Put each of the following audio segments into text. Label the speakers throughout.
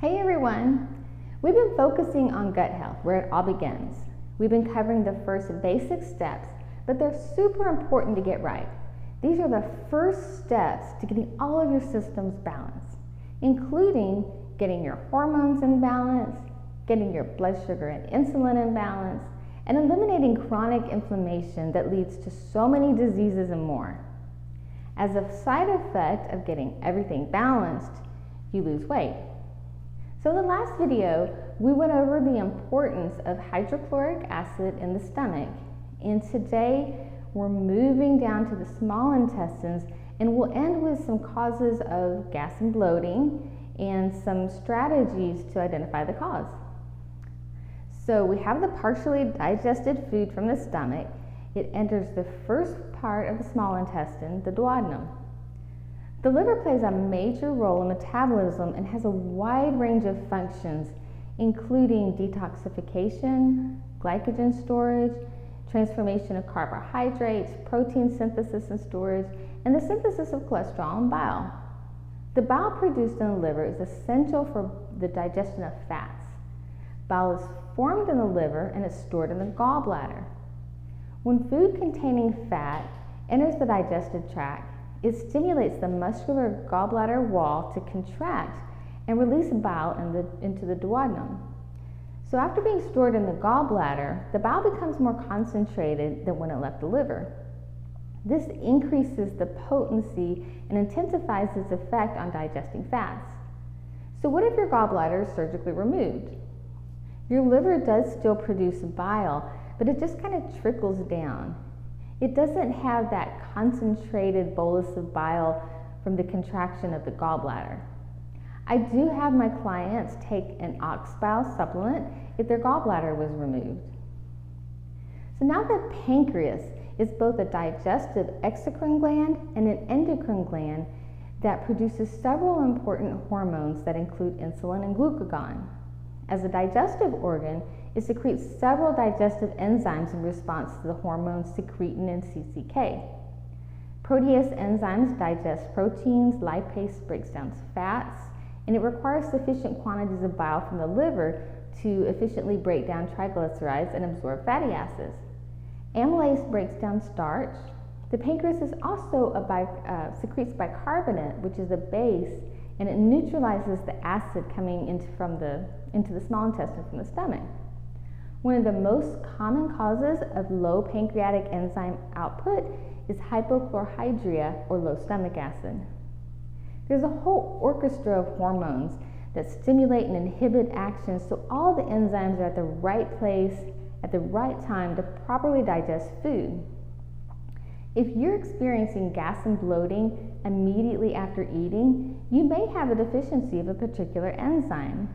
Speaker 1: Hey everyone! We've been focusing on gut health, where it all begins. We've been covering the first basic steps, but they're super important to get right. These are the first steps to getting all of your systems balanced, including getting your hormones in balance, getting your blood sugar and insulin in balance, and eliminating chronic inflammation that leads to so many diseases and more. As a side effect of getting everything balanced, you lose weight. So in the last video, we went over the importance of hydrochloric acid in the stomach, and today we're moving down to the small intestines, and we'll end with some causes of gas and bloating and some strategies to identify the cause. So we have the partially digested food from the stomach. It enters the first part of the small intestine, the duodenum. The liver plays a major role in metabolism and has a wide range of functions, including detoxification, glycogen storage, transformation of carbohydrates, protein synthesis and storage, and the synthesis of cholesterol and bile. The bile produced in the liver is essential for the digestion of fats. Bile is formed in the liver and is stored in the gallbladder. When food containing fat enters the digestive tract, it stimulates the muscular gallbladder wall to contract and release bile into the duodenum. So after being stored in the gallbladder, the bile becomes more concentrated than when it left the liver. This increases the potency and intensifies its effect on digesting fats. So what if your gallbladder is surgically removed? Your liver does still produce bile, but it just kind of trickles down. It doesn't have that concentrated bolus of bile from the contraction of the gallbladder. I do have my clients take an ox bile supplement if their gallbladder was removed. So now the pancreas is both a digestive exocrine gland and an endocrine gland that produces several important hormones that include insulin and glucagon. As a digestive organ, it secretes several digestive enzymes in response to the hormones secretin and CCK. Protease enzymes digest proteins, lipase breaks down fats, and it requires sufficient quantities of bile from the liver to efficiently break down triglycerides and absorb fatty acids. Amylase breaks down starch. The pancreas is also secretes bicarbonate, which is a base, and it neutralizes the acid coming into the small intestine from the stomach. One of the most common causes of low pancreatic enzyme output is hypochlorhydria, or low stomach acid. There's a whole orchestra of hormones that stimulate and inhibit action, so all the enzymes are at the right place at the right time to properly digest food. If you're experiencing gas and bloating immediately after eating, you may have a deficiency of a particular enzyme.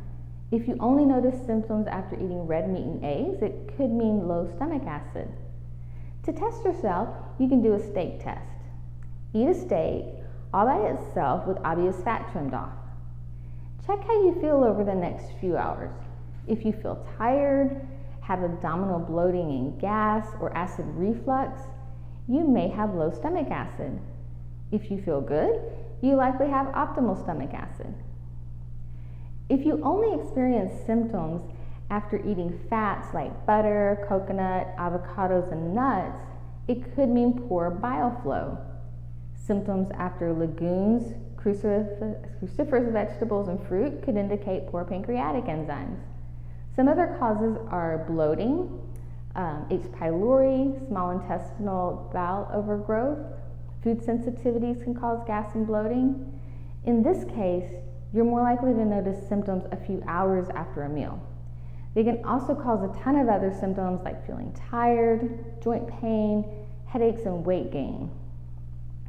Speaker 1: If you only notice symptoms after eating red meat and eggs, it could mean low stomach acid. To test yourself, you can do a steak test. Eat a steak all by itself with obvious fat trimmed off. Check how you feel over the next few hours. If you feel tired, have abdominal bloating and gas, or acid reflux, you may have low stomach acid. If you feel good, you likely have optimal stomach acid. If you only experience symptoms after eating fats like butter, coconut, avocados, and nuts, it could mean poor bile flow. Symptoms after legumes, cruciferous vegetables, and fruit could indicate poor pancreatic enzymes. Some other causes are bloating, H. pylori, small intestinal bowel overgrowth. Food sensitivities can cause gas and bloating. In this case, you're more likely to notice symptoms a few hours after a meal. They can also cause a ton of other symptoms like feeling tired, joint pain, headaches, and weight gain.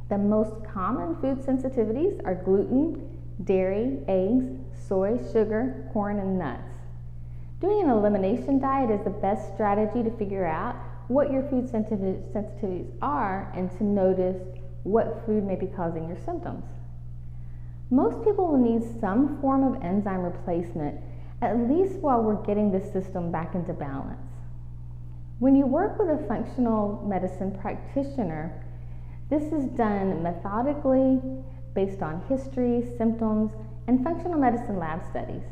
Speaker 1: The most common food sensitivities are gluten, dairy, eggs, soy, sugar, corn, and nuts. Doing an elimination diet is the best strategy to figure out what your food sensitivities are and to notice what food may be causing your symptoms. Most people will need some form of enzyme replacement, at least while we're getting the system back into balance. When you work with a functional medicine practitioner, this is done methodically based on history, symptoms, and functional medicine lab studies.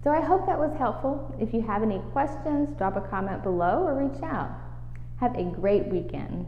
Speaker 1: So I hope that was helpful. If you have any questions, drop a comment below or reach out. Have a great weekend.